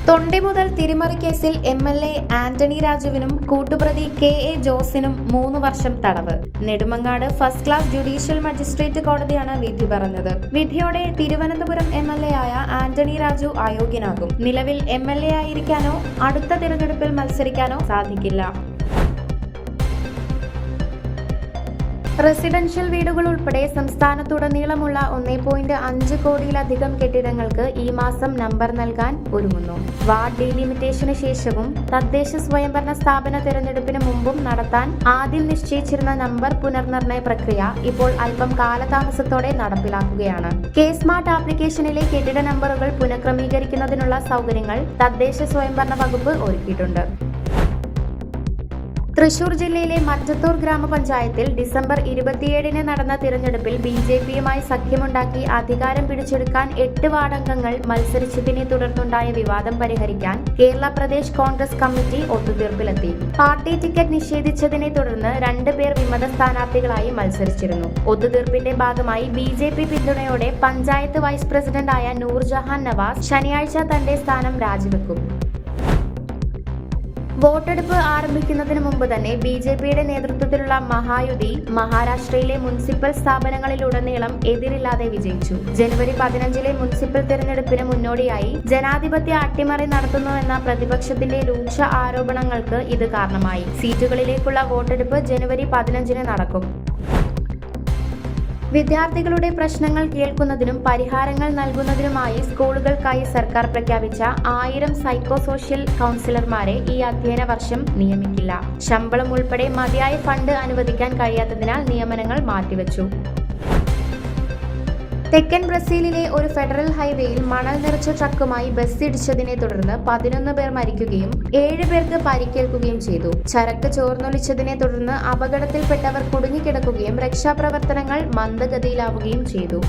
തൊണ്ടി മുതൽ തിരിമറി കേസിൽ എംഎൽഎ ആന്റണി രാജുവിനും കൂട്ടുപ്രതി കെ.എ. ജോസിനും 3 വർഷം തടവ്. Nedumangad first class judicial magistrate കോടതിയാണ് വിധി പറഞ്ഞത്. വിധിയോടെ തിരുവനന്തപുരം എംഎൽഎ ആയ ആന്റണി രാജു അയോഗ്യനാകും. നിലവിൽ എംഎൽഎ ആയിരിക്കാനോ അടുത്ത തിരഞ്ഞെടുപ്പിൽ മത്സരിക്കാനോ സാധിക്കില്ല. റെസിഡൻഷ്യൽ വീടുകൾ ഉൾപ്പെടെ സംസ്ഥാനത്തുടനീളമുള്ള 1.5 കോടിയിലധികം കെട്ടിടങ്ങൾക്ക് ഈ മാസം നമ്പർ നൽകാൻ ഒരുങ്ങുന്നു. വാർഡ് ഡീലിമിറ്റേഷന് ശേഷവും തദ്ദേശ സ്വയംഭരണ സ്ഥാപന തിരഞ്ഞെടുപ്പിന് മുമ്പും നടത്താൻ ആദ്യം നിശ്ചയിച്ചിരുന്ന നമ്പർ പുനർനിർണയ പ്രക്രിയ ഇപ്പോൾ അല്പം കാലതാമസത്തോടെ നടപ്പിലാക്കുകയാണ്. കെ സ്മാർട്ട് ആപ്ലിക്കേഷനിലെ കെട്ടിട നമ്പറുകൾ പുനഃക്രമീകരിക്കുന്നതിനുള്ള സൗകര്യങ്ങൾ തദ്ദേശ സ്വയംഭരണ വകുപ്പ് ഒരുക്കിയിട്ടുണ്ട്. തൃശൂർ ജില്ലയിലെ മറ്റത്തൂർ ഗ്രാമപഞ്ചായത്തിൽ ഡിസംബർ 27-ന് നടന്ന തിരഞ്ഞെടുപ്പിൽ ബി.ജെ.പിയുമായി സഖ്യമുണ്ടാക്കി അധികാരം പിടിച്ചെടുക്കാൻ 8 വാർഡംഗങ്ങൾ മത്സരിച്ചതിനെ തുടർന്നുണ്ടായ വിവാദം പരിഹരിക്കാൻ കേരള പ്രദേശ് കോൺഗ്രസ് കമ്മിറ്റി ഒത്തുതീർപ്പിലെത്തി. പാർട്ടി ടിക്കറ്റ് നിഷേധിച്ചതിനെ തുടർന്ന് 2 പേർ വിമത സ്ഥാനാർത്ഥികളായി മത്സരിച്ചിരുന്നു. ഒത്തുതീർപ്പിന്റെ ഭാഗമായി ബി.ജെ.പി പിന്തുണയോടെ പഞ്ചായത്ത് വൈസ് പ്രസിഡന്റായ നൂർജഹാൻ നവാസ് ശനിയാഴ്ച തന്റെ സ്ഥാനം രാജിവെക്കും. വോട്ടെടുപ്പ് ആരംഭിക്കുന്നതിന് മുമ്പ് തന്നെ ബി.ജെ.പിയുടെ നേതൃത്വത്തിലുള്ള മഹായുതി മഹാരാഷ്ട്രയിലെ മുനിസിപ്പൽ സ്ഥാപനങ്ങളിലുടനീളം എതിരില്ലാതെ വിജയിച്ചു. ജനുവരി 15-ലെ മുനിസിപ്പൽ തിരഞ്ഞെടുപ്പിന് മുന്നോടിയായി ജനാധിപത്യ അട്ടിമറി നടത്തുന്നുവെന്ന പ്രതിപക്ഷത്തിന്റെ രൂക്ഷ ആരോപണങ്ങൾക്ക് ഇത് കാരണമായി. സീറ്റുകളിലേക്കുള്ള വോട്ടെടുപ്പ് ജനുവരി 15-ന് നടക്കും. വിദ്യാർത്ഥികളുടെ പ്രശ്നങ്ങൾ കേൾക്കുന്നതിനും പരിഹാരങ്ങൾ നൽകുന്നതിനുമായി സ്കൂളുകൾക്കായി സർക്കാർ പ്രഖ്യാപിച്ച 1000 സൈക്കോ സോഷ്യൽ കൗൺസിലർമാരെ ഈ അധ്യയന വർഷം നിയമിക്കില്ല. ശമ്പളം ഉൾപ്പെടെ മതിയായ ഫണ്ട് അനുവദിക്കാൻ കഴിയാത്തതിനാൽ നിയമനങ്ങൾ മാറ്റിവെച്ചു. തെക്കൻ ബ്രസീലിലെ ഒരു ഫെഡറൽ ഹൈവേയിൽ മണൽ നിറച്ച ട്രക്കുമായി ബസ് ഇടിച്ചതിനെ തുടർന്ന് 11 പേർ മരിക്കുകയും 7 പേർക്ക് പരിക്കേൽക്കുകയും ചെയ്തു. ചരക്ക് ചോർന്നൊലിച്ചതിനെ തുടർന്ന് അപകടത്തിൽപ്പെട്ടവർ കുടുങ്ങിക്കിടക്കുകയും രക്ഷാപ്രവർത്തനങ്ങൾ മന്ദഗതിയിലാവുകയും ചെയ്തു.